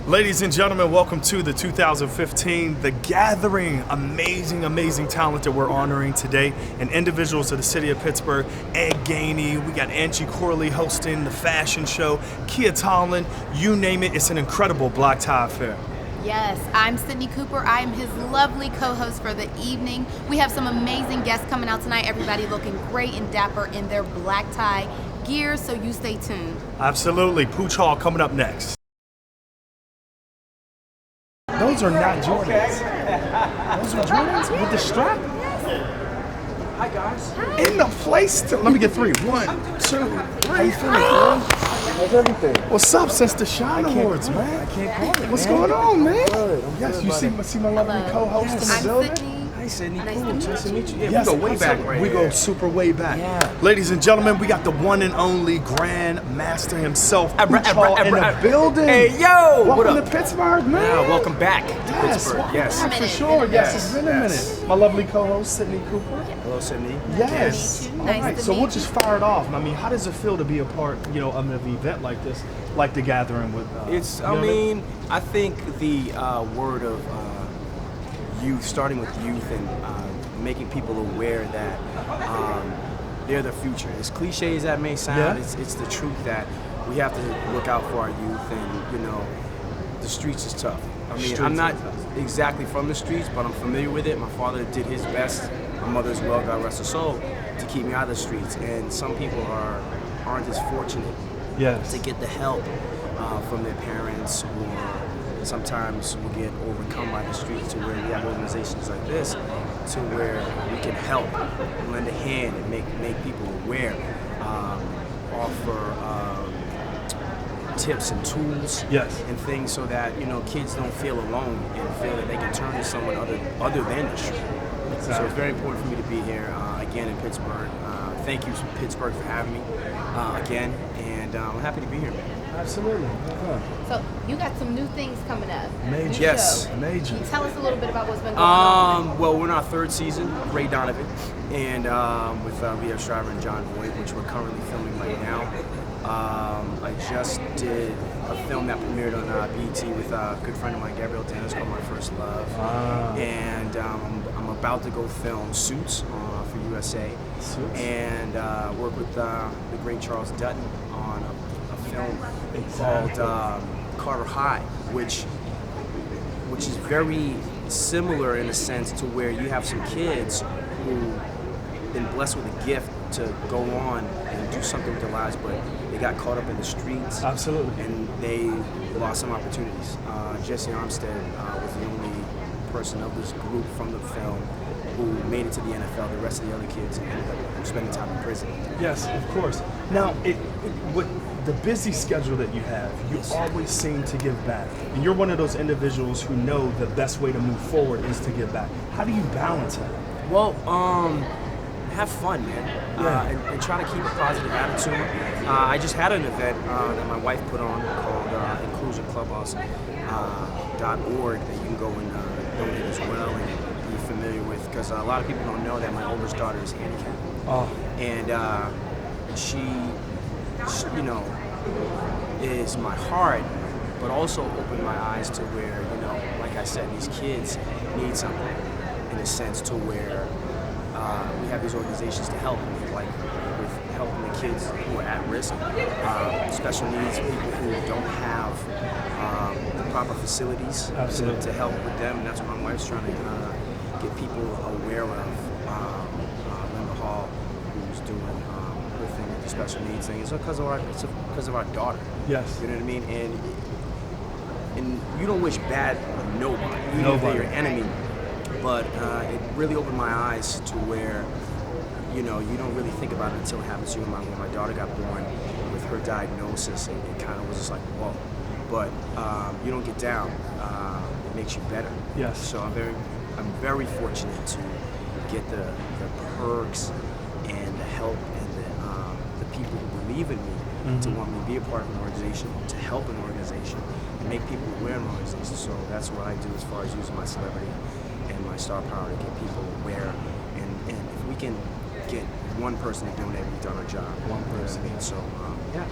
Ladies and gentlemen, welcome to the 2015 The Gathering. Amazing talent that we're honoring today, and individuals of the city of Pittsburgh. Ed Gainey, we got Angie Corley hosting the fashion show, Kia Tollin, you name it. It's an incredible black tie affair. Yes, I'm Sydney Cooper. I'm his lovely co-host for the evening. We have some amazing guests coming out tonight. Everybody looking great and dapper in their black tie gear, so you stay tuned. Absolutely. Pooch Hall coming up next. Those are not Jordans. Those are Jordans with the strap? Hi guys. In the place to, let me get three. 1, 2, 3. How you feeling, man? How's everything? What's up since the Shine Awards, man? I can't call it. What's going on, man? Good. Yes, you see my lovely co-host in the I'm building? Sydney. Hi, Sydney. Nice Cool. to meet Nice to you. meet you. Yeah, Yes, we go way back absolutely. right We here. go super way back. Yeah. Ladies and gentlemen, we got the one and only Grand Master himself, Pooch Hall in the building. Hey, yo! What Welcome up? to Pittsburgh, man. Yeah, welcome back to Yes, Pittsburgh. welcome Yes. back for sure. Yes, it's been a Yes. minute. My lovely co-host, Sydney Cooper. Hello, Sydney. Yes. Nice to meet you. All Nice right. to So meet we'll you. just fire it off. I mean, how does it feel to be a part, of an event like this, like the Gathering with? It's. you know I what mean, I think the word of youth, starting with youth, and making people aware that they're the future. As cliche as that may sound, Yeah. it's the truth that we have to look out for our youth, and the streets is tough. I mean, Streets I'm not are tough. exactly from the streets, but I'm familiar with it. My father did his best, my mother as well, God rest her soul, to keep me out of the streets. And some people aren't as fortunate Yes. to get the help from their parents, or sometimes we get overcome by the streets, to where we have organizations like this to where we can help, lend a hand, and make people aware, offer tips and tools Yes. and things, so that kids don't feel alone and feel that they can turn to someone other than the street. So Exactly. it's very important for me to be here again in Pittsburgh. Thank you, Pittsburgh, for having me again, and I'm happy to be here, man. Absolutely. So you got some new things coming up. Major. New Yes. show. Major. Can you tell us a little bit about what's been going on? Well, we're in our third season, Ray Donovan, and with Leah Shriver and John Boyd, which we're currently filming right now. I just did a film that premiered on BET with a good friend of mine, Gabrielle Dennis, called My First Love. And I'm about to go film Suits for USA. Suits. And work with the great Charles Dutton on a film Exactly. called Carter High, which is very similar in a sense to where you have some kids who've been blessed with a gift to go on and do something with their lives, but they got caught up in the streets. Absolutely. And they lost some opportunities. Jesse Armstead was the only person of this group from the film who made it to the NFL. The rest of the other kids ended up spending time in prison. Yes, of course. Now, with the busy schedule that you have, you always seem to give back. And you're one of those individuals who know the best way to move forward is to give back. How do you balance that? Well, have fun, man, Yeah. and try to keep a positive attitude. I just had an event that my wife put on called inclusionclubhouse.org that you can go and donate as well and be familiar with, because a lot of people don't know that my oldest daughter is handicapped. Oh, And she is my heart, but also opened my eyes to where, like I said, these kids need something, in a sense, to where we have these organizations to help, like with helping the kids who are at risk, special needs, people who don't have the proper facilities to help with them. And that's what my wife's trying to get people aware of. Linda Hall, who's doing her thing with the special needs thing, it's because of our daughter. yes. You know what I mean? And you don't wish bad on nobody, even if they're your enemy. But it really opened my eyes to where, you don't really think about it until it happens to you. When my daughter got born with her diagnosis, it kind of was just like, whoa. But you don't get down. It makes you better. Yes. So I'm very fortunate to get the perks and the help and the people who believe in me to want me to be a part of an organization, to help an organization, and make people aware of an organization. So that's what I do as far as using my celebrity and my star power to get people aware. And if we can get one person to donate, we've done our job. One person. You know what I mean? So, yeah.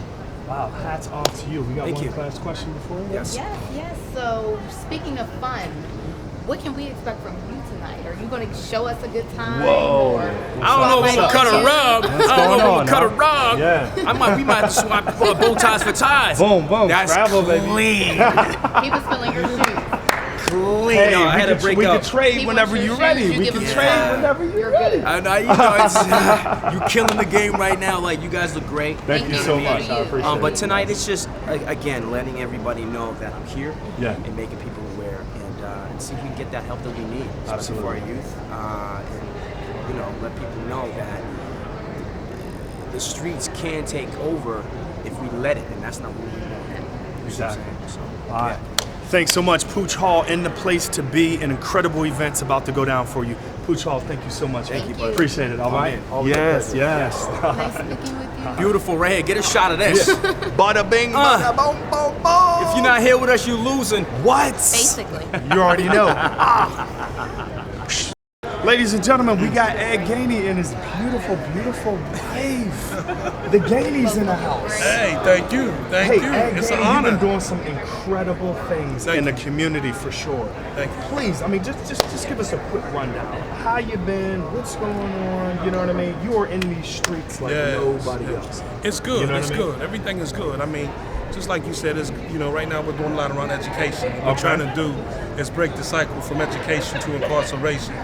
Wow, hats off to you. We got Thank one you. last question before we Yes. Yes. So, speaking of fun, what can we expect from you tonight? Are you going to show us a good time? Whoa. Or I don't know if I'm gonna cut a rug. I don't know if I'm going gonna cut a on, rug. Yeah. We might have to swap bow ties for ties. Boom, boom. That's Travel, baby. clean. He was feeling your shoes. Clean. Hey, No, I had to break we up. could trade He whenever wants your you're ready. shoes, you We give can him trade your whenever you're You're ready. good. I know, it's, you killing the game right now. Like, you guys look great. Thank you so much. I appreciate it. But tonight it's just, again, letting everybody know that I'm here Yeah. and making people aware and see if we can get that help that we need, especially Absolutely. for our youth. And, let people know that the streets can take over if we let it, and that's not what we want. Exactly. So, All right. yeah. Thanks so much, Pooch Hall, in the place to be. An incredible event's about to go down for you. Pooch Hall, thank you so much. Thank you, buddy. Appreciate it. All right. man. Always a Yes, pleasure. yes. Nice speaking with you. Beautiful right here. Get a shot of this. Bada bing, bada boom, boom, boom. If you're not here with us, you're losing. What? Basically. You already know. Ladies and gentlemen, we got Ed Gainey and his beautiful, beautiful wife. The Gainey's in the house. Hey, thank you. Thank Hey, you. Ed It's an Gainey, honor. you've been doing some incredible things Thank in the you. community for sure. Thank you. Please, I mean, just give us a quick rundown. How you been? What's going on? You know what I mean? You are in these streets like Yes, nobody yes. else. It's good. You know what It's I mean? good. Everything is good. I mean, just like you said, it's, right now we're doing a lot around education. What we're Okay. trying to do is break the cycle from education to incarceration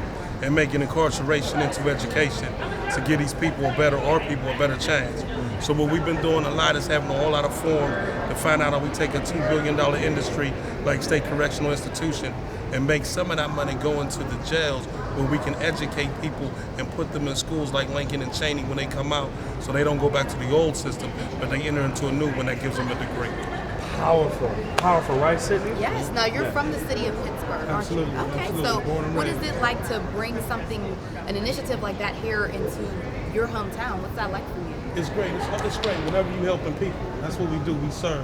and making incarceration into education to give these people our people a better chance. So what we've been doing a lot is having a whole lot of forum to find out how we take a $2 billion industry like state correctional institution and make some of that money go into the jails where we can educate people and put them in schools like Lincoln and Cheney when they come out so they don't go back to the old system, but they enter into a new one that gives them a degree. Powerful. Powerful, right, Sydney? Yes. Now you're from the city of Pittsburgh, aren't you? Absolutely, Okay. absolutely. So Born and what is raised. it like to bring an initiative like that here into your hometown? What's that like for you? It's great. It's great. Whenever you helping people, that's what we do. We serve.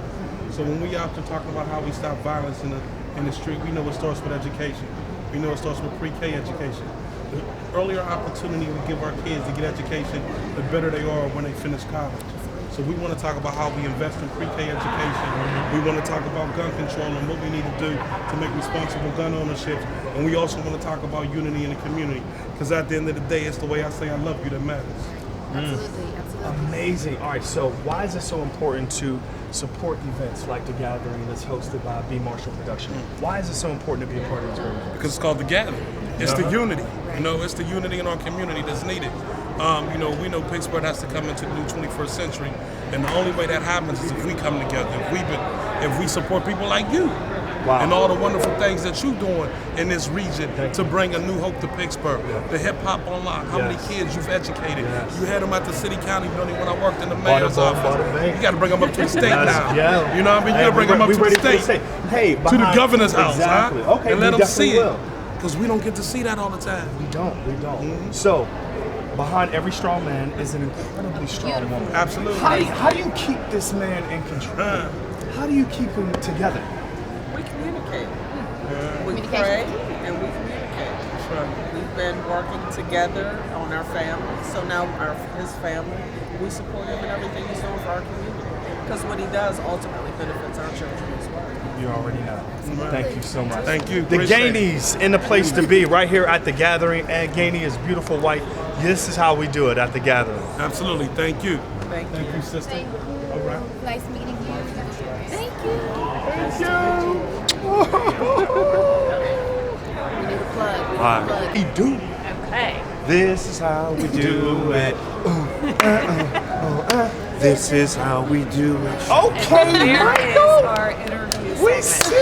So when we out there talking about how we stop violence in the street, we know it starts with education. We know it starts with pre-K education. The earlier opportunity we give our kids to get education, the better they are when they finish college. So we want to talk about how we invest in pre-K education. We want to talk about gun control and what we need to do to make responsible gun ownership. And we also want to talk about unity in the community. Because at the end of the day, it's the way I say I love you that matters. Absolutely. Absolutely. Amazing. All right, so why is it so important to support events like The Gathering that's hosted by B. Marshall Production? Why is it so important to be a part of this group? Because it's called the gathering. It's the unity. It's the unity in our community that's needed. We know Pittsburgh has to come into the new 21st century, and the only way that happens is if we come together. If we support people like you, Wow. and all the wonderful things that you're doing in this region to bring a new hope to Pittsburgh. The hip hop online. How many Yes. kids you've educated? Yes. You had them at the city county building when I worked in the mayor's bada office. bing. You got to bring them up to the state Yes, now. yeah. You know what I mean? You Hey, got to bring them up we to ready the for state. Hey, To the behind- governor's house, exactly. huh? Okay, and let we them see definitely it. will. Because we don't get to see that all the time. We don't. So, behind every strong man is an incredibly strong woman. Absolutely. How do you keep this man in control? How do you keep him together? We communicate. We Communication. pray and we communicate. That's right. We've been working together on our family. So now his family, we support him in everything he's doing for our community. Because what he does ultimately benefits our children as well. You already know. Thank you so much. Thank you. The Appreciate it. Gainies in the place to be right here at The Gathering. Ed Gainey is beautiful white. This is how we do it at The Gathering. Absolutely. Thank you. Thank you. Thank you, sister. Thank you. All right. Nice meeting you. Thank you. We need a plug. We need a plug. We do. Okay. This is how we do it. This is how we do it. Okay, There is our interview we segment. see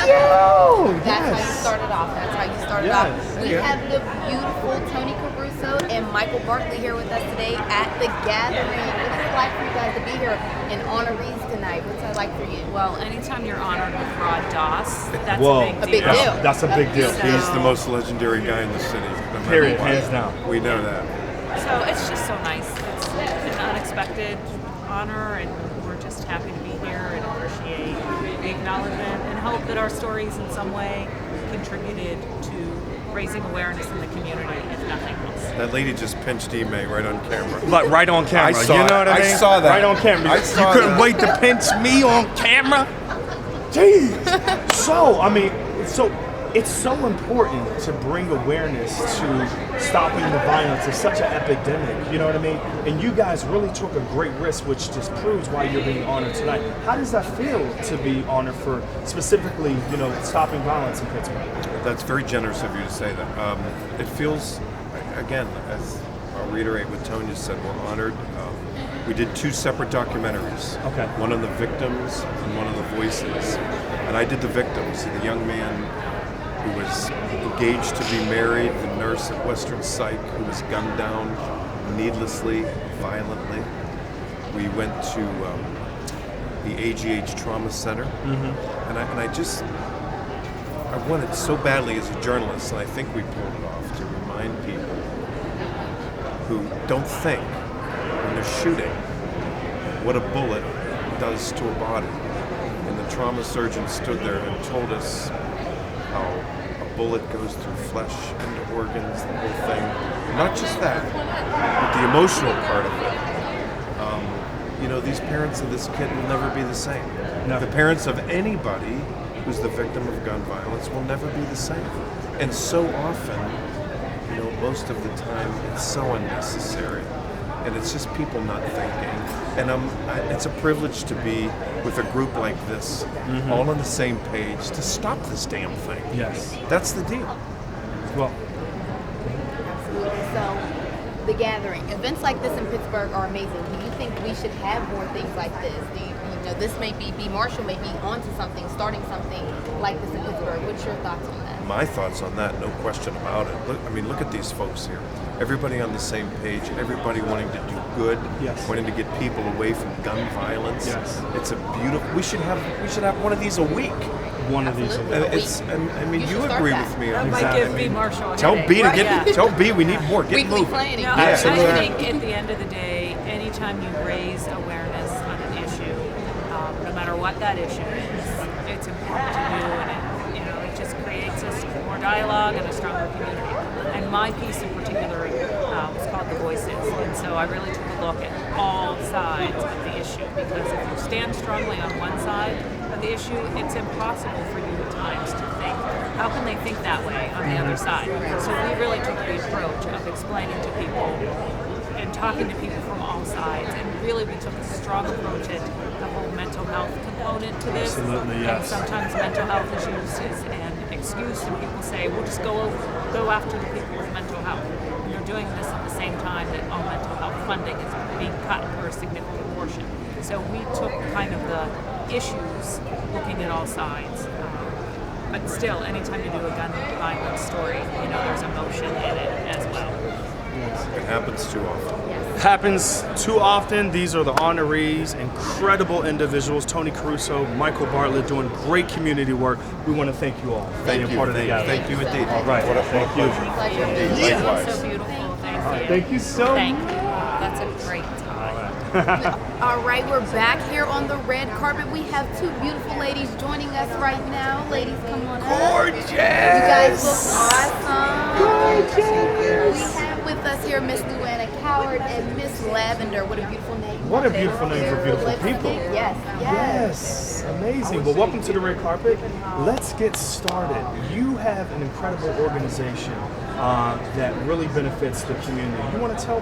you. That's how you started off. That's how you started Yes. off. We have the beautiful Tony Caruso and Michael Barkley here with us today at The Gathering. What is it like for you guys to be here in honorees tonight? What's it like for you? Well, anytime you're honored with Rod Doss, that's Whoa. a big deal. deal. That's a big deal. So- He's the most legendary guy in the city. no matter Period, what. hands down. We know that. So it's just so nice. It's an unexpected honor, and we're just happy to be here and appreciate the acknowledge it and hope that our stories in some way contributed to raising awareness in the community, if nothing else. That lady just pinched Ime right on camera. But right on camera, I saw you know it. what I I mean? saw that. Right on camera. I saw you couldn't that. wait to pinch me on camera? Jeez. So, I mean, it's so important to bring awareness to stopping the violence. It's such an epidemic, you know what I mean? And you guys really took a great risk, which just proves why you're being honored tonight. How does that feel to be honored for specifically, you know, stopping violence in Pittsburgh? That's very generous of you to say that. It feels, again, as I'll reiterate what Tonya said, we're honored. We did 2 separate documentaries. Okay. One on the victims and one on the voices. And I did the victims, the young man who was engaged to be married, the nurse at Western Psych who was gunned down needlessly, violently. We went to the AGH Trauma Center, and I wanted so badly as a journalist, and I think we pulled it off, to remind people who don't think when they're shooting what a bullet does to a body. And the trauma surgeon stood there and told us how a bullet goes through flesh into organs, the whole thing. Not just that, but the emotional part of it. You know, these parents of this kid will never be the same. No. The parents of anybody who's the victim of gun violence will never be the same. And so often, you know, most of the time, it's so unnecessary. And it's just people not thinking. And it's a privilege to be with a group like this, all on the same page, to stop this damn thing. Yes. That's the deal. Well, Absolutely. So, the gathering, events like this in Pittsburgh are amazing. Do you think we should have more things like this? Do you know, this may be Marshall may be onto something, starting something like this in Pittsburgh. What's your thoughts on that? My thoughts on that, no question about it. Look at these folks here. Everybody on the same page, everybody wanting to do good, Yes. wanting to get people away from gun violence. Yes. It's a beautiful. We should have one of these a week. one of these. Absolutely. I mean, You you should start agree that. with me That on might that. give B. Marshall a Tell headache. B to Right, get. yeah. Tell B we need more. Get Weekly moving. planning. No, Yeah, I exactly. think at the end of the day, anytime you raise awareness on an issue, no matter what that issue is, it's important to do, and it just creates more dialogue and a stronger community. And my piece in particular was called The Voices, and so I really took a look at all sides of the issue, because if you stand strongly on one side of the issue, it's impossible for you at times to think, how can they think that way on the other side? So we really took the approach of explaining to people and talking to people from all sides, and really we took a strong approach at the whole mental health component to this. Absolutely, yes. And sometimes mental health is used as an excuse, and people say, we'll just go after the people with mental health. And you're doing this at the same time that all mental health funding is being cut for a significant portion. So we took kind of the issues, looking at all sides. But still, anytime you do a gun violence story, there's emotion in it as well. It happens too often. Happens too often. These are the honorees, incredible individuals. Tony Caruso, Michael Bartlett, doing great community work. We want to thank you all for Thank being you. part of the gathering. Thank you indeed. All right. What a Thank you. pleasure. Indeed. You're Likewise. so beautiful. Thank you. Thank you so Thank much. you. That's a great time. All right, we're back here on the red carpet. We have two beautiful ladies joining us right now. Ladies, come on up. Gorgeous. You guys look awesome. We have with us here Miss Luana Coward and Miss Lavender. What a beautiful name. What a beautiful name for beautiful Lipstick. people. Yes, Yes, amazing. Well, welcome to the red carpet. Let's get started. You have an incredible organization that really benefits the community. You want to tell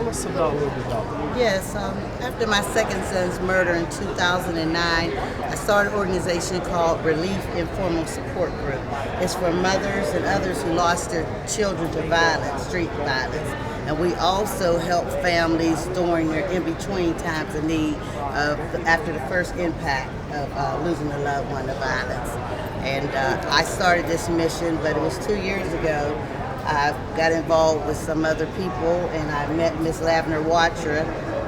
us about a little bit about that? Yes, after my second son's murder in 2009, I started an organization called Relief Informal Support Group. It's for mothers and others who lost their children to violence, street violence. And we also help families during their in-between times of need after the first impact of losing a loved one to violence. And I started this mission, but it was 2 years ago. I got involved with some other people, and I met Miss Lavender Watra,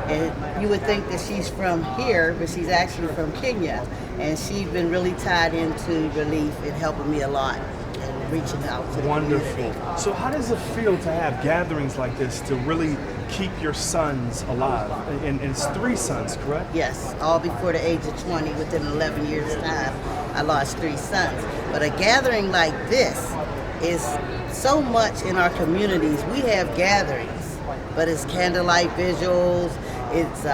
and you would think that she's from here, but she's actually from Kenya, and she's been really tied into relief and helping me a lot. And reaching out to the Wonderful. community. So how does it feel to have gatherings like this to really keep your sons alive? And it's 3 sons, correct? Yes, all before the age of 20, within 11 years' time, I lost 3 sons. But a gathering like this is so much in our communities. We have gatherings, but it's candlelight visuals, it's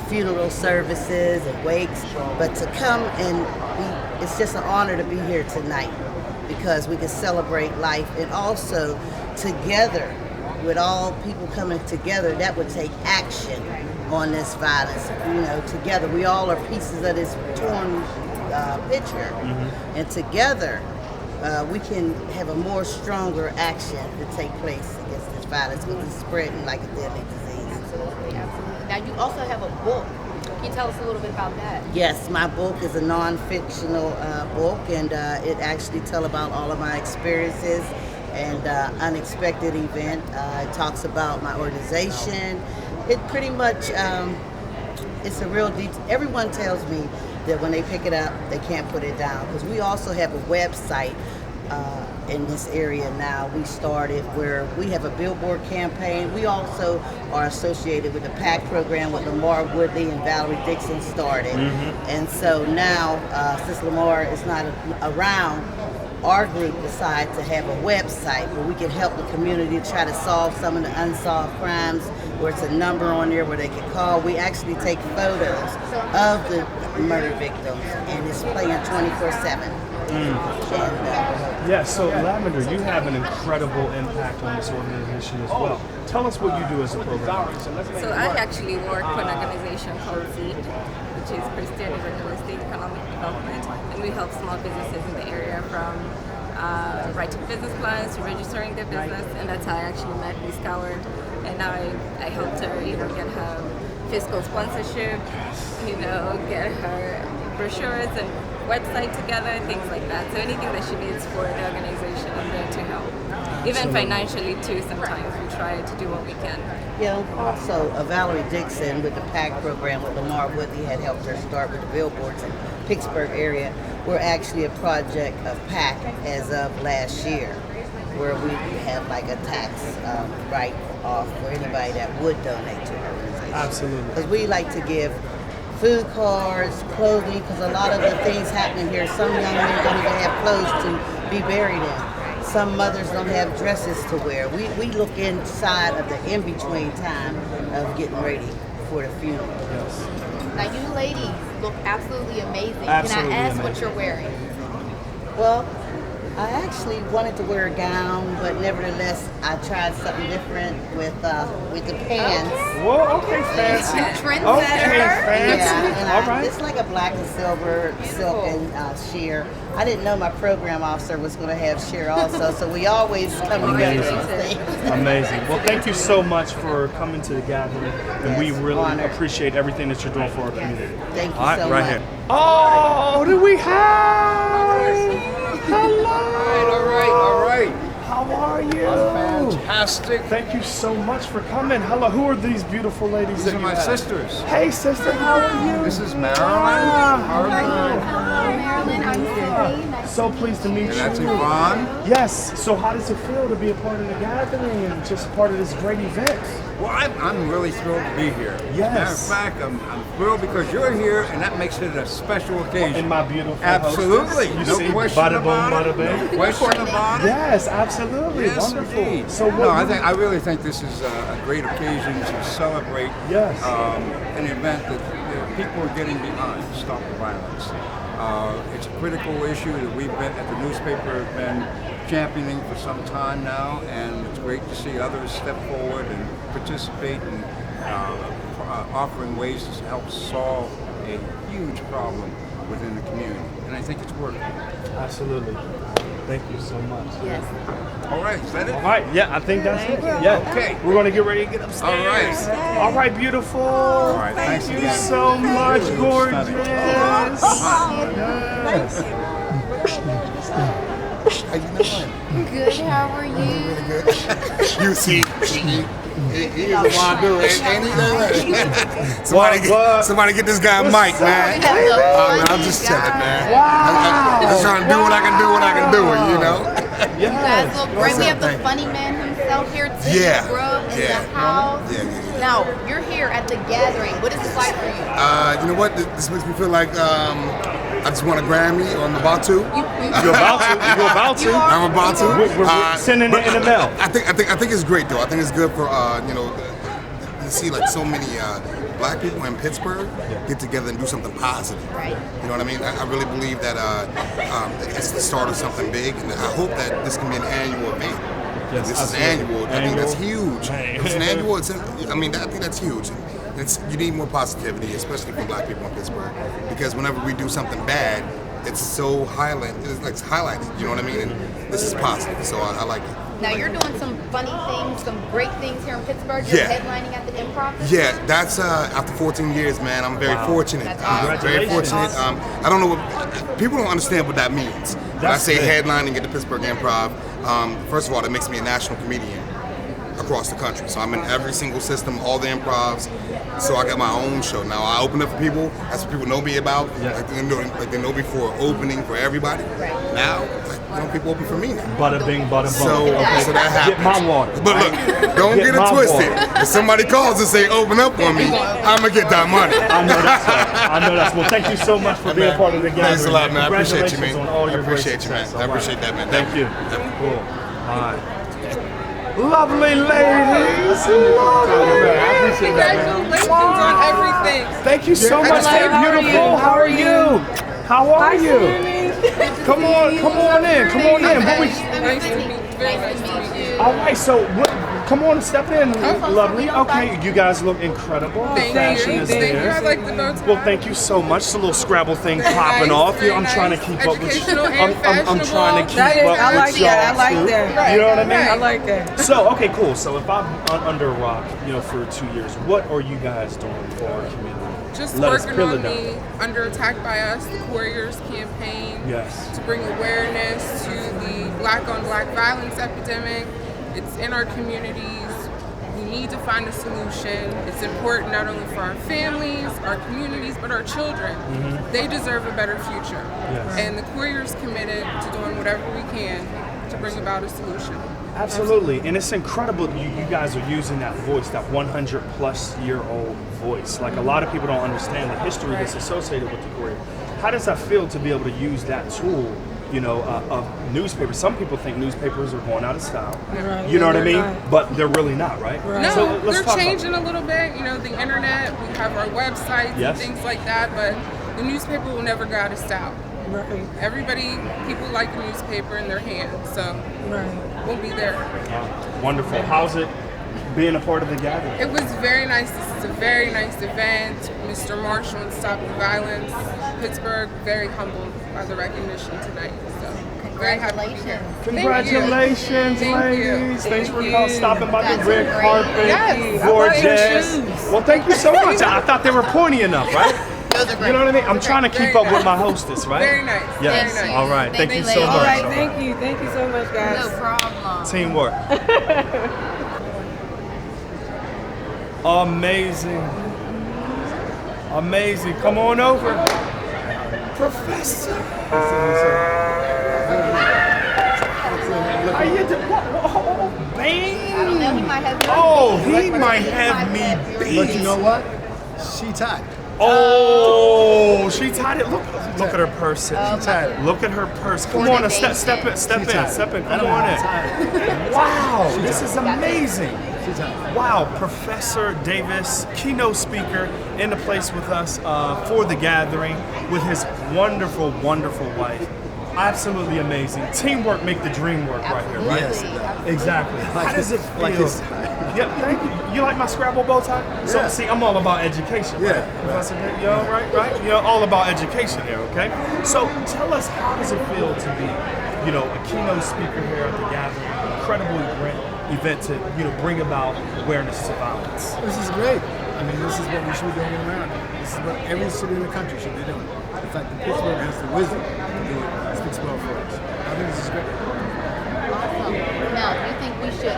funeral services and wakes. But to come and it's just an honor to be here tonight because we can celebrate life and also together, with all people coming together, that would take action on this violence. You know, together, we all are pieces of this torn picture, and together we can have a more stronger action to take place against this violence because it's spreading like a deadly disease. Absolutely, absolutely. Now you also have a book. Can you tell us a little bit about that? Yes, my book is a non-fictional book, and it actually tells about all of my experiences and unexpected event. It talks about my organization. It pretty much, it's a real detail. Everyone tells me that when they pick it up, they can't put it down. Because we also have a website in this area now. We started where we have a billboard campaign. We also are associated with the PAC program with Lamar Woodley and Valerie Dixon started. And so now, since Lamar is not around, our group decided to have a website where we can help the community try to solve some of the unsolved crimes, where it's a number on there where they can call. We actually take photos of the murder victims, and it's playing 24/7. Yeah, so Lavender, you have an incredible impact on this organization as well. Tell us what you do as a program. So I actually work for an organization called SEED, which is Christian Evangelistic Economic Development, and we help small businesses in the area from writing business plans to registering their business, and that's how I actually met Miss Coward, and now I helped her, get her fiscal sponsorship, get her brochures and website together, things like that. So anything that she needs for the organization, I'm there to help. Even financially too, sometimes we try to do what we can. Yeah, also Valerie Dixon with the PAC program with Lamar Woodley had helped her start with the billboards in Pittsburgh area. We're actually a project of PAC as of last year, where we have like a tax write-off for anybody that would donate to our organization. Absolutely. Because we like to give food cards, clothing, because a lot of the things happening here, some young men don't even have clothes to be buried in. Some mothers don't have dresses to wear. We look inside of the in-between time of getting ready for the funeral. Yes. Now you ladies look absolutely amazing. Absolutely Can I ask amazing. what you're wearing? Well, I actually wanted to wear a gown, but nevertheless, I tried something different with the pants. Whoa, okay, fancy. Trendsetter. Okay, fancy. Yeah, and All right. it's like a black and silver silk and sheer. I didn't know my program officer was going to have sheer also, so we always come together Amazing. with these things. Amazing. Well, thank you so much for coming to the gathering, and we Yes, really honored. appreciate everything that you're doing for our community. Thank you All right, so right much. here. Oh, do we have? Hello. All right. How are you? Fantastic. Thank you so much for coming. Hello. Who are these beautiful ladies? These that are you my have? sisters. Hey, sister. How are you? This is Marilyn. Hello. Marilyn, I'm Sydney. Nice So pleased to meet And you. that's Yvonne. Yes. So how does it feel to be a part of the gathering and just part of this great event? Well, I'm really thrilled to be here. Yes. Matter of fact, I'm thrilled because you're here, and that makes it a special occasion. And my beautiful Absolutely. hostess. No You see, question bada boom, about bada it. bing. No question about it. Yes, absolutely. Yes, Wonderful. indeed. So what? No, I really think this is a great occasion to celebrate Yes. an event that people are getting behind. Stop the violence. It's a critical issue that we've been at the newspaper have been championing for some time now, and it's great to see others step forward and participate in offering ways to help solve a huge problem within the community. And I think it's working. Absolutely. Thank you so much. Yes. All right, is that it? All right. Yeah, I think that's it. Yeah. Okay. We're gonna get ready to get upstairs. All right. All right, beautiful. All right, thanks Thank you again. so much, gorgeous. Yes. How you doing? Good. How are you? Really good. You see, he is want to do it. Ain't he somebody get this guy a mic, man. I'm just chilling, man. Wow. I'm just trying to do what I can do, you know. You guys Yes. look great. We have the Thank you. funny man himself here, Tim Yeah. Grubb, in Yeah. the house. Yeah. Now, you're here at the gathering. What is this like for you? You know what? This makes me feel like I just won a Grammy, or I'm about to. You're about to. You're about to. I'm about to. We're sending it in the mail. I think it's great though. I think it's good for you see like so many black people in Pittsburgh get together and do something positive. Right. You know what I mean? I really believe that it's the start of something big, and I hope that this can be an annual event. Yes, This is absolutely. annual. I think that's Annual. huge. Hey. If it's an annual. I think that's huge. You need more positivity, especially from black people in Pittsburgh, because whenever we do something bad, it's so it's highlighted. You know what I mean? And this is positive, so I like it. Now, you're doing some funny things, some great things here in Pittsburgh. You're Yeah. headlining at the Improv. Yeah, that's after 14 years, man. I'm very fortunate. That's awesome. Very Congratulations. fortunate. I don't know what people don't understand what that means. When I That's say big. headlining at the Pittsburgh Improv, first of all, that makes me a national comedian across the country. So I'm in every single system, all the improvs. So I got my own show now. I open up for people. That's what people know me about. Yeah. They know me for opening for everybody. Right. Now, people open for me now. Bada bing, bada bung. So that happens. Get my water. But look, don't Get get it my twisted. water. If somebody calls and say open up on me, I'm gonna get that money. I know that's right. I know that's well. Thank you so much for being Man, part of the gathering. Thanks a lot, man. I appreciate you, Congratulations man. on all I your great appreciate you, man. success. I All right. appreciate that, man. Thank you. Cool. All right. Lovely ladies. I appreciate that, man. Congratulations on everything. Thank you so much. Hey, beautiful. How are you? How are you? Come on in. Come on in. What we? Nice to meet you. Very nice to meet you. All right. So what? Come on, step in, lovely. Okay, you guys look incredible. The fashion is Thank you. I there. like the bow tie. Well, thank you so much. It's a little Scrabble thing popping nice, off. very I'm trying to nice. keep up with you. Educational and I'm trying to keep fashionable. up I with like y'all that. I like too. that. You know what I mean? I like that. So, okay, cool. So if I'm under a rock, for 2 years, what are you guys doing for our community? Just Let us working peel on it down. the Under Attack by Us, the Warriors campaign, Yes. to bring awareness to the black-on-black violence epidemic. It's in our communities. We need to find a solution. It's important not only for our families, our communities, but our children. They deserve a better future. Yes. And the Warriors committed to doing whatever we can to bring about a solution. Absolutely, and it's incredible you guys are using that voice, that 100-plus-year-old voice. Like a lot of people don't understand the history that's associated with the career. How does that feel to be able to use that tool, of newspapers? Some people think newspapers are going out of style. Right. You know what I They're mean? not. But they're really not, right? No, So let's they're talk about changing a little bit. The internet, we have our websites Yes. and things like that, but the newspaper will never go out of style. Right. People like the newspaper in their hands, so Right. we'll be there. Wonderful. How's it being a part of the gathering? It was very nice. This is a very nice event. Mr. Marshall and Stop the Violence, Pittsburgh, very humbled by the recognition tonight. So very happy to be here. Congratulations, Thank you. ladies. Thanks for Thank you. stopping by the That's red great. carpet. Yes. Gorgeous. Well, thank you so much. I thought they were pointy enough, right? Those are great. You know what I mean? I'm trying to keep Very up with nice. my hostess, right? Very nice. Yes. Very nice. All right. Thank you so ladies. much. All right. Thank you. Thank you so much, guys. No problem. Teamwork. Amazing. Amazing. Come on over. Professor. How you doing? Oh, Bane. I don't know. He might have. Oh, he might have me beat. But you know what? She tied. Oh, she tied it. Look at her purse. tied it. Look at her purse. Come on, step in. Come on in. Wow, this is amazing. Wow, Professor Davis, keynote speaker, in the place with us for the gathering with his wonderful, wonderful wife. Absolutely amazing. Teamwork make the dream work right here, right? Yes, it does. Exactly. How does it feel? Like this. Yeah, thank you. You like my Scrabble bow tie? So, Yeah. see, I'm all about education, right? Yeah. Professor, right? All about education here, okay? So, tell us, how does it feel to be, a keynote speaker here at the gathering? Incredibly great event to, bring about awareness to violence. This is great. I mean, this is what we should be doing in America. This is what every city in the country should be doing. In fact, Pittsburgh has the wisdom to do it. It speaks well for us. I think this is great. Awesome. Now, do you think we should,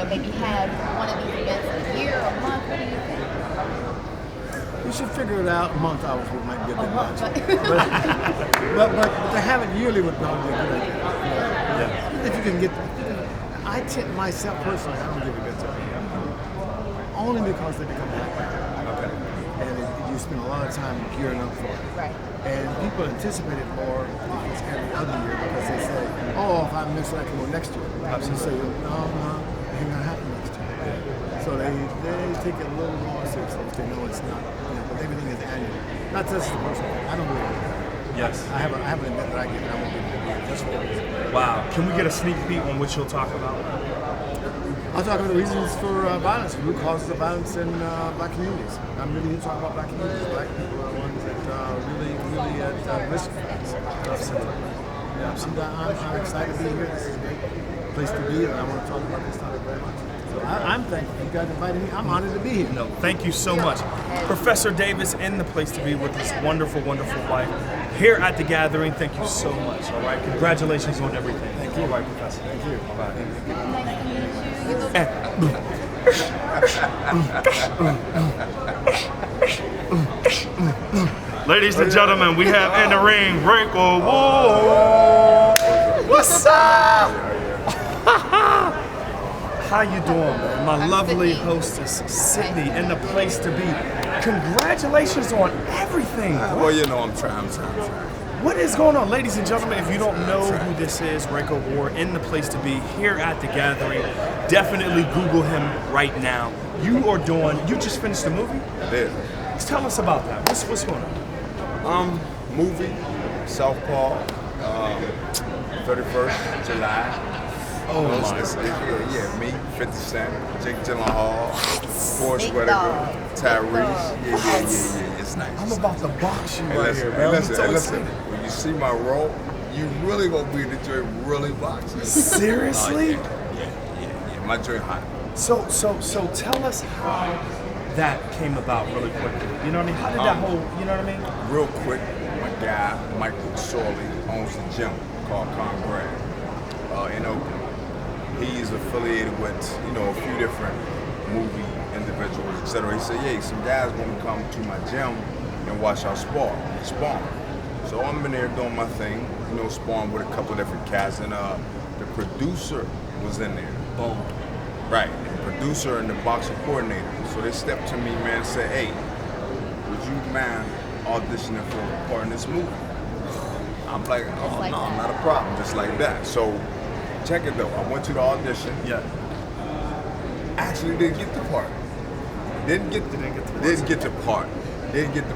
maybe have one of these events a year, a month? What do you think? We should figure it out. A month hours might be a bit much. But to have it yearly would probably be a good idea. If you can get, I tip myself personally, I don't give events away. Only because they become happy. Okay. And you spend a lot of time gearing up for it. Right. And people anticipate it more if it's every other year because they say, oh, if I miss it, I can go next year. And you say, no, it ain't gonna happen next year. So they take it a little more seriously if they know it's not, but everything is annual. Not just the personal. I don't believe it. Yes. I have an event that I get and I won't get it. That's what it is. Wow. Can we get a sneak peek on what you'll talk about? I'll talk about the reasons for violence, root causes of violence in black communities. I'm really here to talk about black communities. Black people are ones that really at risk for this. I'm excited to be here. This is a great place to be, and I want to talk about this topic very much. So I'm thankful you guys invited me. I'm honored to be here. No, thank you so much. Professor Davis in the place to be with his wonderful, wonderful wife here at the gathering. Thank you so much. All right. Congratulations on everything. Thank you. All right, Professor. Thank you. Bye. Ladies and gentlemen, we have in the ring Rachel Ward. What's up? How you doing, man? My lovely hostess, Sydney, in the place to be. Congratulations on everything. Well, I'm trying. What is going on, ladies and gentlemen? If you don't know who this is, Rachel Ward, in the place to be here at the gathering, definitely Google him right now. You just finished the movie? I did. Tell us about that. What's going on? Movie, Southpaw, 31st July. Oh my God. Yeah, me, 50 Cent, Jake Gyllenhaal, Forrest Whitaker, Tyrese. Yeah. It's nice. I'm about to box you Hey, right listen, here, man. listen. When you see my role, you really gonna be in the joint really boxing. Seriously? Yeah. My joint hot. So tell us how that came about really quickly. You know what I mean? How did that whole, you know what I mean? Real quick, my guy, Michael Sorley, owns a gym called Congrad in Oakland. He's affiliated with, a few different movie individuals, etc. He said, yeah, some guys want to come to my gym and watch our spawn. So I'm in there doing my thing, sparring with a couple of different cats, and the producer was in there. Boom. Right, the producer and the boxing coordinator. So they stepped to me, man, and said, hey, would you mind auditioning for a part in this movie? I'm like, oh, no, not a problem, just like that. So check it though, I went to the audition. Yeah. Actually didn't get the part. Didn't get the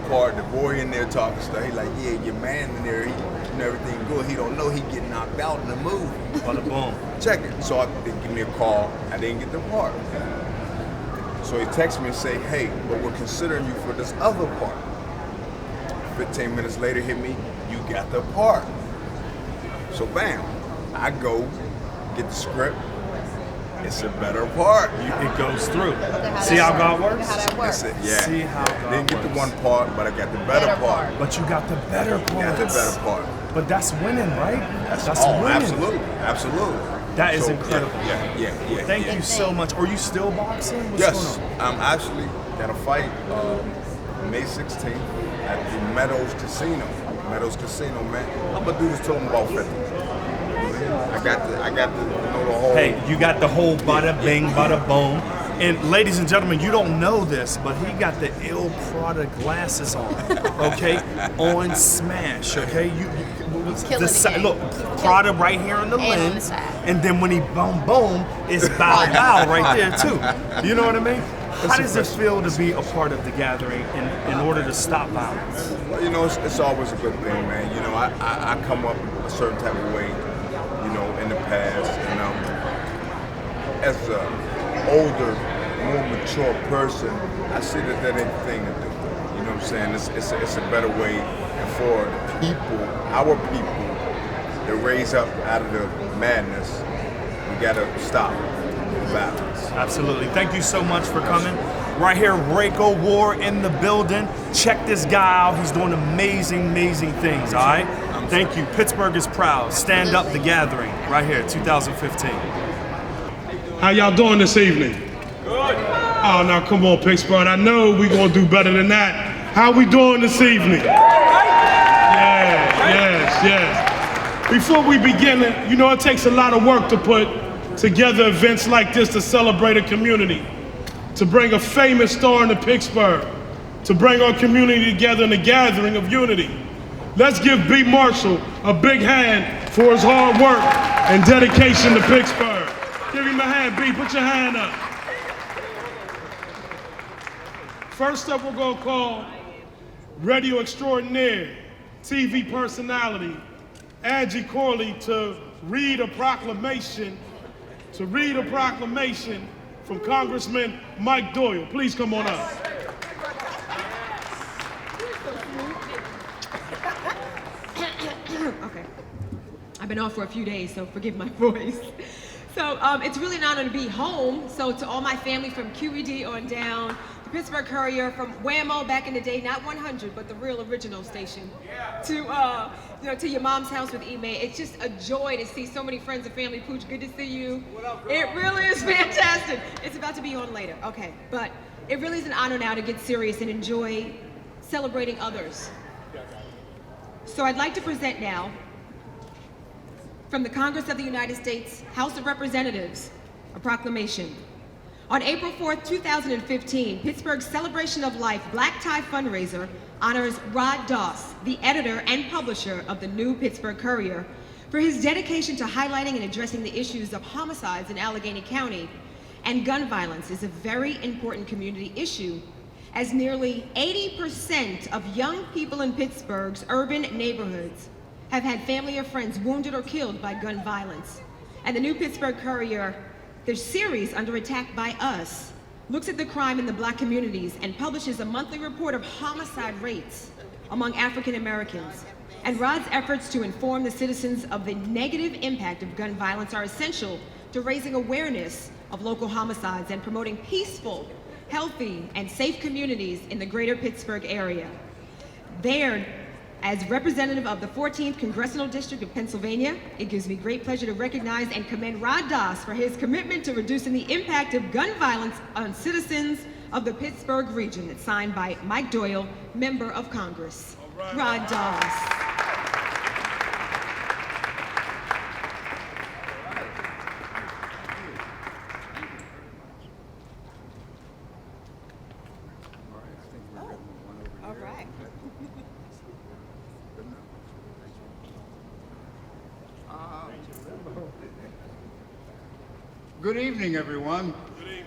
part. The boy in there talking stuff. He like, yeah, your man in there, everything good. He don't know he get knocked out in the movie. Bada boom. Check it. So they give me a call. I didn't get the part. So he texts me and say, hey, but we're considering you for this other part. 15 minutes later, hit me, you got the part. So bam, I go, get the script. It's a better part. It goes through. See how God works? How that works. Yeah. See how God Didn't get the works. one part, but I got the better part. But you got the better part. Got the better part. But that's winning, right? That's winning. Absolutely. That is incredible. Yeah. Thank you so much. Are you still boxing? What's Yes, going on? I'm actually got a fight May 16th at the Meadows Casino. Man. I'm gonna do this till I'm about 50. I got the whole. Hey, you got the whole bada bing, bada boom. And ladies and gentlemen, you don't know this, but he got the Il Prada glasses on, okay? On smash, okay? Look, Prada right here on the lens, and then when he boom, it's bow right there too. You know what I mean? How does it feel to be a part of the gathering in order to stop violence? Well, it's always a good thing, man. I come up a certain type of way, in the past, and as an older, more mature person, I see that ain't the thing to do. You know what I'm saying? It's a better way for our people, to raise up out of the madness. We gotta stop the violence. Absolutely. Thank you so much for coming. Right here, Rachel Ward in the building. Check this guy out. He's doing amazing things, all right? Thank you. Pittsburgh is proud. Stand Up the Gathering, right here, 2015. How y'all doing this evening? Good. Oh, now come on, Pittsburgh. I know we're going to do better than that. How we doing this evening? Yes. Before we begin, you know it takes a lot of work to put together events like this to celebrate a community, to bring a famous star into Pittsburgh, to bring our community together in a gathering of unity. Let's give B. Marshall a big hand for his hard work and dedication to Pittsburgh. Give him a hand, B. Put your hand up. First up, we're going to call radio extraordinaire, TV personality, Angie Corley, to read a proclamation from Congressman Mike Doyle. Please come on up. Okay. I've been off for a few days, so forgive my voice. So it's really an honor to be home. So to all my family from QED on down, the Pittsburgh Courier, from Whammo back in the day, not 100, but the real original station, to to your mom's house with Ime. It's just a joy to see so many friends and family. Pooch, good to see you. It really is fantastic. It's about to be on later, okay. But it really is an honor now to get serious and enjoy celebrating others. So I'd like to present now, from the Congress of the United States, House of Representatives, a proclamation. On April 4th, 2015, Pittsburgh's Celebration of Life Black Tie fundraiser honors Rod Doss, the editor and publisher of the New Pittsburgh Courier, for his dedication to highlighting and addressing the issues of homicides in Allegheny County. And gun violence is a very important community issue, as nearly 80% of young people in Pittsburgh's urban neighborhoods have had family or friends wounded or killed by gun violence. And the New Pittsburgh Courier, their series, Under Attack by Us, looks at the crime in the Black communities and publishes a monthly report of homicide rates among African Americans. And Rod's efforts to inform the citizens of the negative impact of gun violence are essential to raising awareness of local homicides and promoting peaceful, healthy, and safe communities in the greater Pittsburgh area. There, as representative of the 14th Congressional District of Pennsylvania, it gives me great pleasure to recognize and commend Rod Doss for his commitment to reducing the impact of gun violence on citizens of the Pittsburgh region. It's signed by Mike Doyle, Member of Congress. Right. Rod Doss. Good evening, everyone. Good evening.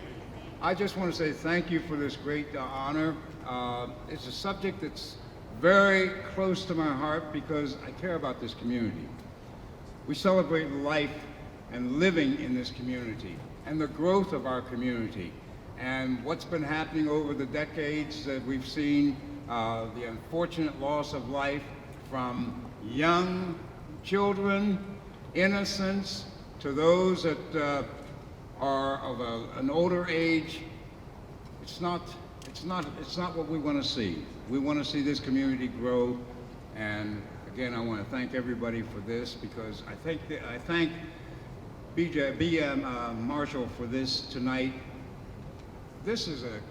I just want to say thank you for this great honor. It's a subject that's very close to my heart because I care about this community. We celebrate life and living in this community and the growth of our community and what's been happening over the decades that we've seen, the unfortunate loss of life from young children, innocents, to those that are of an older age. It's not what we want to see. We want to see this community grow, and again, I want to thank everybody for this because I thank B. Marshall for this tonight. This is a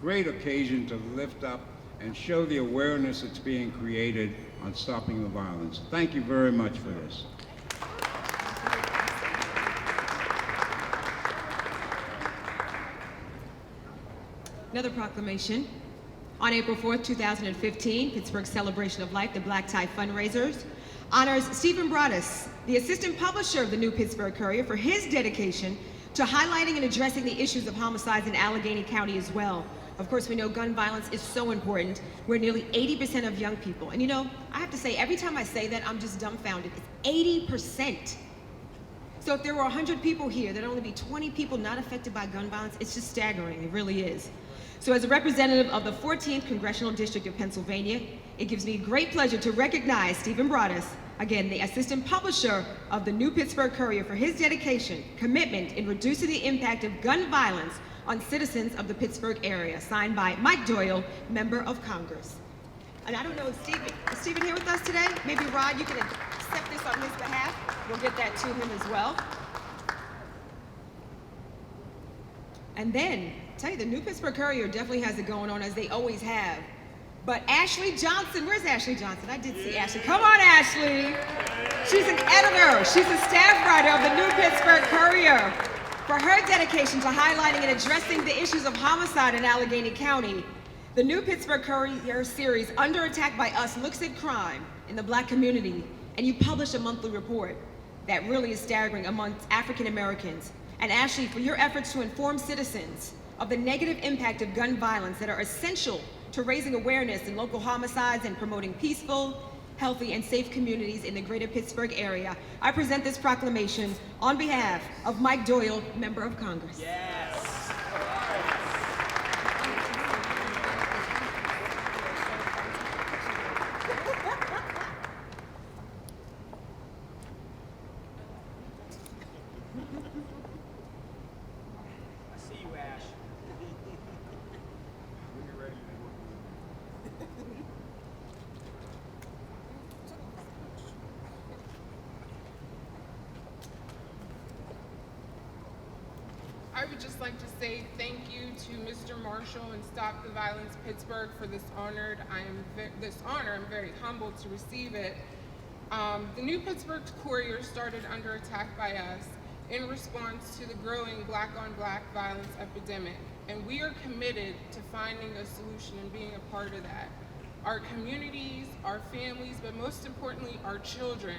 great occasion to lift up and show the awareness that's being created on stopping the violence. Thank you very much for this. Another proclamation. On April 4th, 2015, Pittsburgh's Celebration of Life, the Black Tie fundraisers, honors Stephen Broadus, the assistant publisher of the New Pittsburgh Courier, for his dedication to highlighting and addressing the issues of homicides in Allegheny County as well. Of course, we know gun violence is so important. We're nearly 80% of young people. And you know, I have to say, every time I say that, I'm just dumbfounded. It's 80%. So if there were 100 people here, there'd only be 20 people not affected by gun violence. It's just staggering, it really is. So as a representative of the 14th Congressional District of Pennsylvania, it gives me great pleasure to recognize Stephen Broadus, again, the assistant publisher of the New Pittsburgh Courier, for his dedication, commitment in reducing the impact of gun violence on citizens of the Pittsburgh area, signed by Mike Doyle, Member of Congress. And I don't know, is Stephen here with us today? Maybe Rod, you can accept this on his behalf. We'll get that to him as well. And then, tell you, the New Pittsburgh Courier definitely has it going on, as they always have. But Ashley Johnson, where's Ashley Johnson? I did see Ashley. Come on, Ashley. She's an editor. She's a staff writer of the New Pittsburgh Courier. For her dedication to highlighting and addressing the issues of homicide in Allegheny County, the New Pittsburgh Courier series, Under Attack by Us, looks at crime in the Black community, and you publish a monthly report that really is staggering amongst African Americans. And Ashley, for your efforts to inform citizens of the negative impact of gun violence that are essential to raising awareness in local homicides and promoting peaceful, healthy, and safe communities in the greater Pittsburgh area, I present this proclamation on behalf of Mike Doyle, Member of Congress. Yes. I see you, Ash. When you're ready, I would just like to say thank you to Mr. Marshall and Stop the Violence Pittsburgh for this honor. I'm very humbled to receive it. The New Pittsburgh Courier started Under Attack by Us in response to the growing black-on-black violence epidemic, and we are committed to finding a solution and being a part of that. Our communities, our families, but most importantly, our children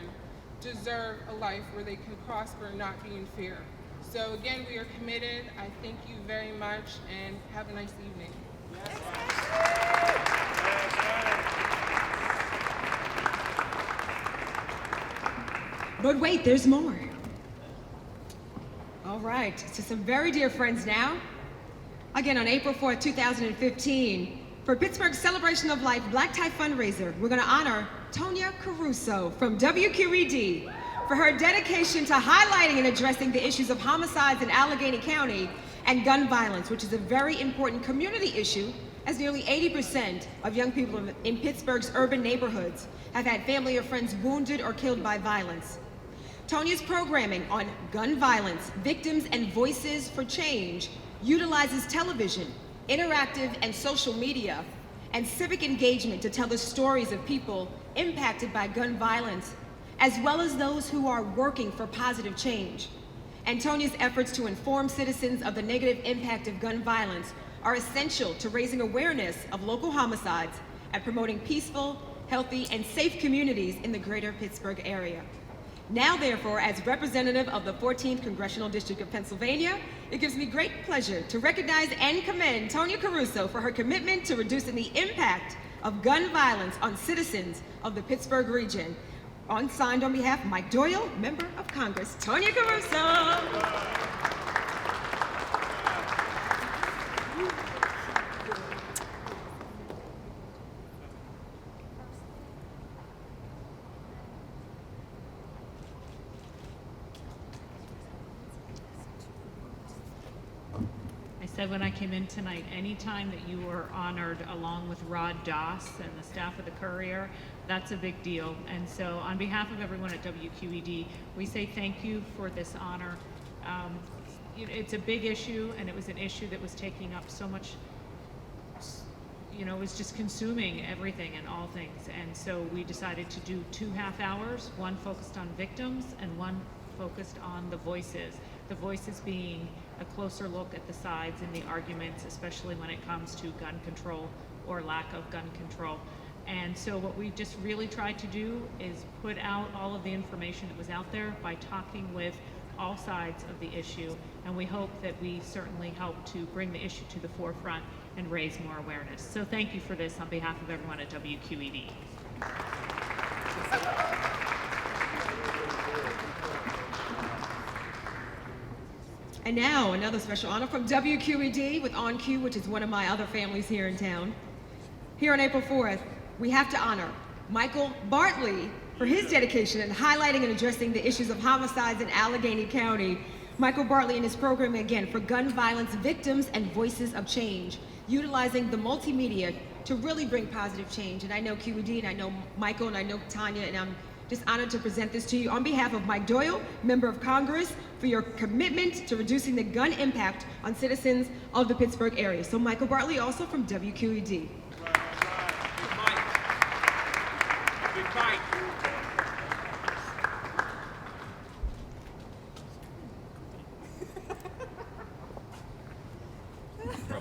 deserve a life where they can prosper and not be in fear. So again, we are committed. I thank you very much, and have a nice evening. But wait, there's more. All right, to some very dear friends now. Again, on April 4th, 2015, for Pittsburgh's Celebration of Life Black Tie fundraiser, we're gonna honor Tonya Caruso from WQED for her dedication to highlighting and addressing the issues of homicides in Allegheny County and gun violence, which is a very important community issue, as nearly 80% of young people in Pittsburgh's urban neighborhoods have had family or friends wounded or killed by violence. Tonya's programming on gun violence, victims, and voices for change utilizes television, interactive and social media, and civic engagement to tell the stories of people impacted by gun violence, as well as those who are working for positive change. And Tonya's efforts to inform citizens of the negative impact of gun violence are essential to raising awareness of local homicides and promoting peaceful, healthy, and safe communities in the greater Pittsburgh area. Now, therefore, as representative of the 14th Congressional District of Pennsylvania, it gives me great pleasure to recognize and commend Tonya Caruso for her commitment to reducing the impact of gun violence on citizens of the Pittsburgh region. Signed on behalf of Mike Doyle, Member of Congress, Tonya Caruso. I said when I came in tonight, anytime that you were honored along with Rod Doss and the staff of the Courier, that's a big deal. And so on behalf of everyone at WQED, we say thank you for this honor. It's a big issue, and it was an issue that was taking up so much, it was just consuming everything and all things. And so we decided to do 2 half hours, one focused on victims and one focused on the voices. The voices being a closer look at the sides in the arguments, especially when it comes to gun control or lack of gun control. And so what we just really tried to do is put out all of the information that was out there by talking with all sides of the issue, and we hope that we certainly help to bring the issue to the forefront and raise more awareness. So thank you for this on behalf of everyone at WQED. And now, another special honor from WQED with On Cue, which is one of my other families here in town. Here on April 4th, we have to honor Michael Bartley for his dedication in highlighting and addressing the issues of homicides in Allegheny County. Michael Bartley and his program, again, for gun violence victims and voices of change, utilizing the multimedia to really bring positive change. And I know QED, and I know Michael, and I know Tonya, and I'm just honored to present this to you on behalf of Mike Doyle, Member of Congress, for your commitment to reducing the gun impact on citizens of the Pittsburgh area. So Michael Bartley, also from WQED.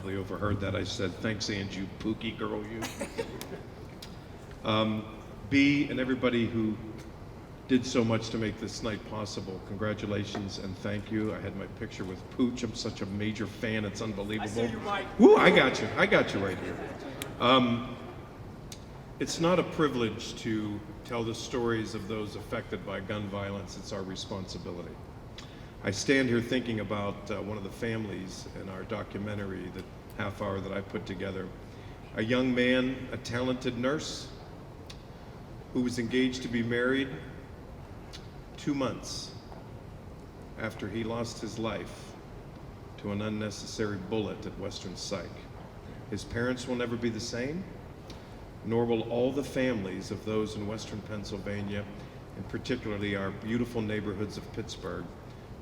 probably overheard that. I said, thanks, Angie, you pookie girl, you. B, and everybody who did so much to make this night possible, congratulations and thank you. I had my picture with Pooch. I'm such a major fan, it's unbelievable. I see you, Mike. Woo, I got you right here. It's not a privilege to tell the stories of those affected by gun violence. It's our responsibility. I stand here thinking about one of the families in our documentary, the half hour that I put together. A young man, a talented nurse, who was engaged to be married 2 months after he lost his life to an unnecessary bullet at Western Psych. His parents will never be the same, nor will all the families of those in Western Pennsylvania, and particularly our beautiful neighborhoods of Pittsburgh.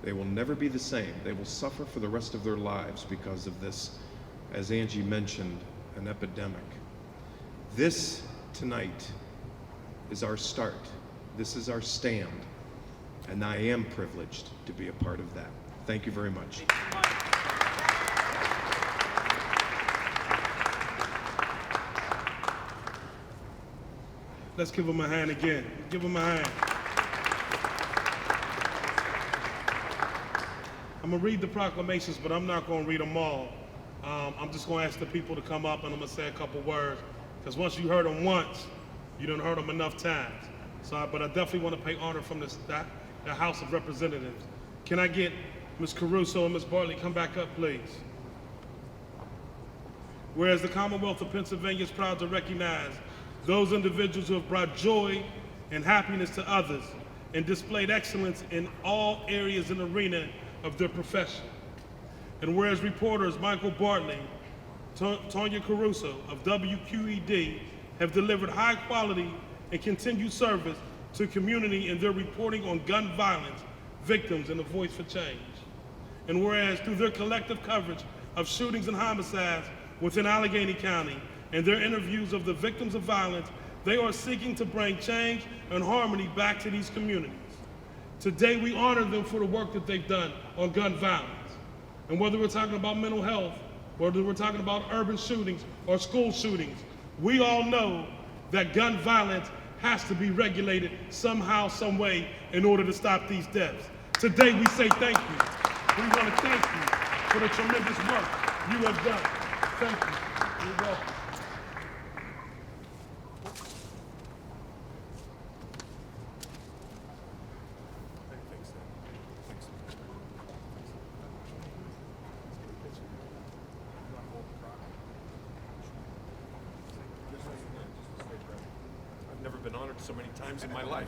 They will never be the same. They will suffer for the rest of their lives because of this, as Angie mentioned, an epidemic. This tonight is our start. This is our stand. And I am privileged to be a part of that. Thank you very much. Let's give him a hand again. Give him a hand. I'm gonna read the proclamations, but I'm not gonna read them all. I'm just gonna ask the people to come up and I'm gonna say a couple words, because once you heard them once, you done heard them enough times. But I definitely want to pay honor from the House of Representatives. Can I get Ms. Caruso and Ms. Bartley come back up, please? Whereas the Commonwealth of Pennsylvania is proud to recognize those individuals who have brought joy and happiness to others and displayed excellence in all areas and arena of their profession. And whereas reporters Michael Bartley, Tonya Caruso of WQED have delivered high quality and continued service to community in their reporting on gun violence, victims, and a voice for change. And whereas through their collective coverage of shootings and homicides within Allegheny County and their interviews of the victims of violence, they are seeking to bring change and harmony back to these communities. Today we honor them for the work that they've done on gun violence. And whether we're talking about mental health, whether we're talking about urban shootings or school shootings, we all know that gun violence has to be regulated somehow, some way, in order to stop these deaths. Today we say thank you. We want to thank you for the tremendous work you have done. Thank you. You're welcome. I've never been honored so many times in my life.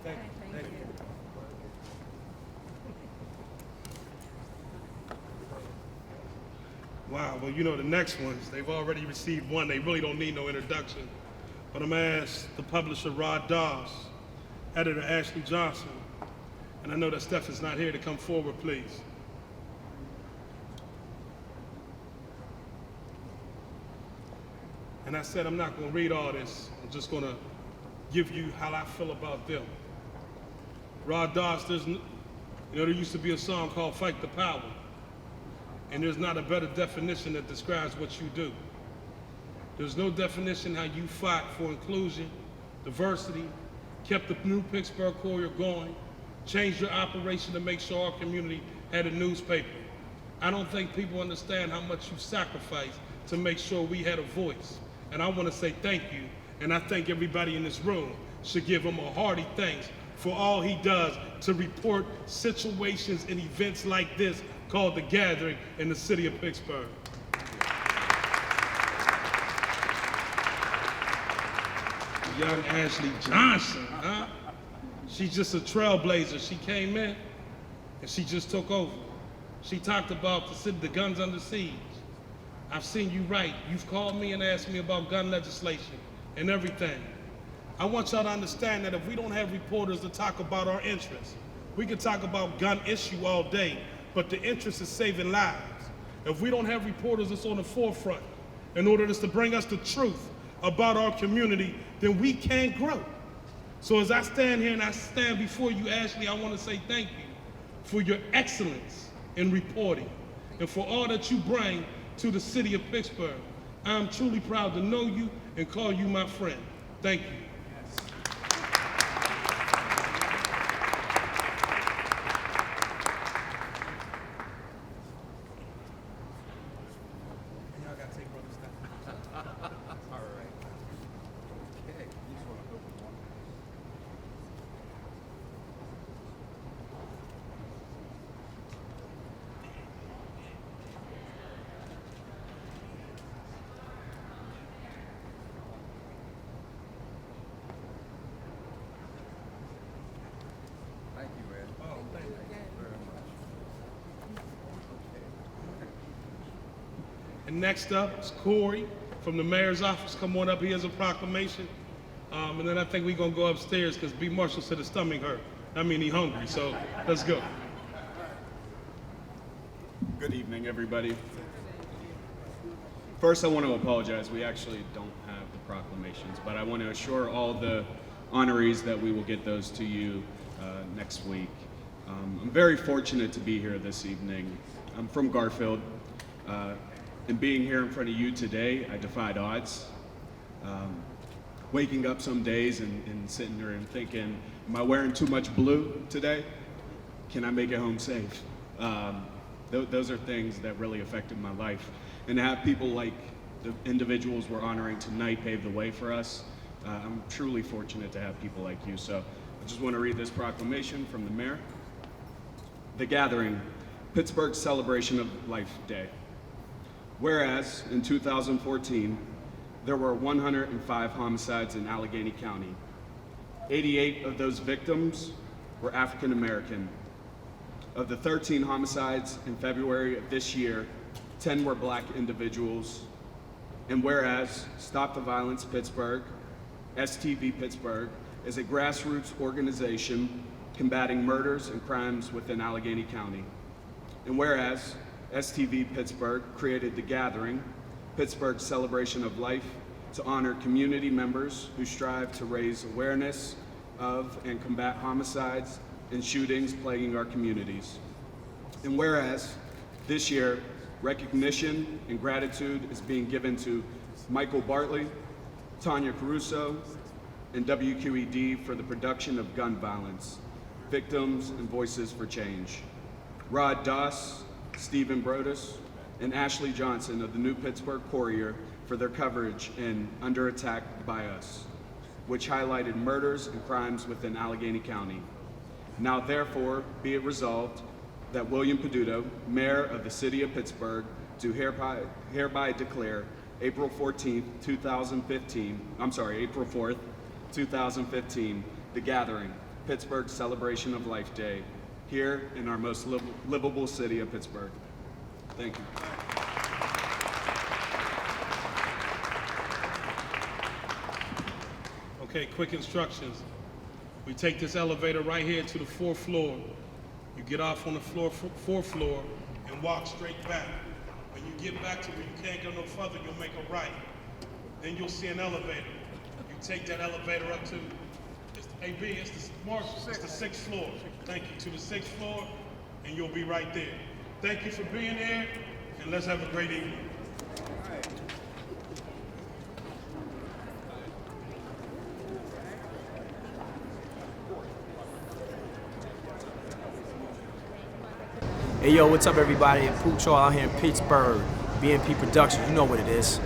Thank you. Wow, well, you know, the next ones, they've already received one. They really don't need no introduction. But I'm going to ask the publisher, Rod Doss, editor, Ashley Johnson, and I know that Steph is not here, to come forward, please. And I said I'm not going to read all this. I'm just going to give you how I feel about them. Rod Doss, there used to be a song called Fight the Power. And there's not a better definition that describes what you do. There's no definition how you fought for inclusion, diversity, kept the New Pittsburgh Courier going, changed your operation to make sure our community had a newspaper. I don't think people understand how much you sacrificed to make sure we had a voice. And I want to say thank you, and I think everybody in this room should give him a hearty thanks for all he does to report situations and events like this called The Gathering in the city of Pittsburgh. Young Ashley Johnson, huh? She's just a trailblazer. She came in and she just took over. She talked about the guns under siege. I've seen you write. You've called me and asked me about gun legislation and everything. I want y'all to understand that if we don't have reporters to talk about our interests, we could talk about gun issue all day, but the interest is saving lives. If we don't have reporters that's on the forefront in order to bring us the truth about our community, then we can't grow. So as I stand here and I stand before you, Ashley, I want to say thank you for your excellence in reporting and for all that you bring to the city of Pittsburgh. I'm truly proud to know you and call you my friend. Thank you. And next up is Corey from the mayor's office. Come on up, he has a proclamation. And then I think we're gonna go upstairs because B. Marshall said his stomach hurt. I mean, he's hungry, so let's go. Good evening, everybody. First, I want to apologize. We actually don't have the proclamations, but I want to assure all the honorees that we will get those to you next week. I'm very fortunate to be here this evening. I'm from Garfield. And being here in front of you today, I defied odds. Waking up some days and sitting there and thinking, am I wearing too much blue today? Can I make it home safe? Those are things that really affected my life. And to have people like the individuals we're honoring tonight pave the way for us, I'm truly fortunate to have people like you. So I just want to read this proclamation from the mayor. The Gathering, Pittsburgh's Celebration of Life Day. Whereas in 2014, there were 105 homicides in Allegheny County. 88 of those victims were African American. Of the 13 homicides in February of this year, 10 were black individuals. And whereas Stop the Violence Pittsburgh, STV Pittsburgh, is a grassroots organization combating murders and crimes within Allegheny County. And whereas STV Pittsburgh created The Gathering, Pittsburgh's celebration of life, to honor community members who strive to raise awareness of and combat homicides and shootings plaguing our communities. And whereas this year, recognition and gratitude is being given to Michael Bartley, Tanya Caruso, and WQED for the production of Gun Violence, Victims and Voices for Change. Rod Doss, Stephen Brodus, and Ashley Johnson of the New Pittsburgh Courier for their coverage in Under Attack by Us, which highlighted murders and crimes within Allegheny County. Now therefore be it resolved that William Peduto, Mayor of the City of Pittsburgh, do hereby declare April 4th, 2015, The Gathering, Pittsburgh's Celebration of Life Day, here in our most livable city of Pittsburgh. Thank you. Okay, quick instructions. We take this elevator right here to the 4th floor. You get off on the 4th floor and walk straight back. When you get back to where you can't go no further, you'll make a right. Then you'll see an elevator. You take that elevator up to, it's the 6th floor. Thank you, to the 6th floor, and you'll be right there. Thank you for being here, and let's have a great evening. Hey yo, what's up everybody? Pooch out here in Pittsburgh, BNP Productions, you know what it is.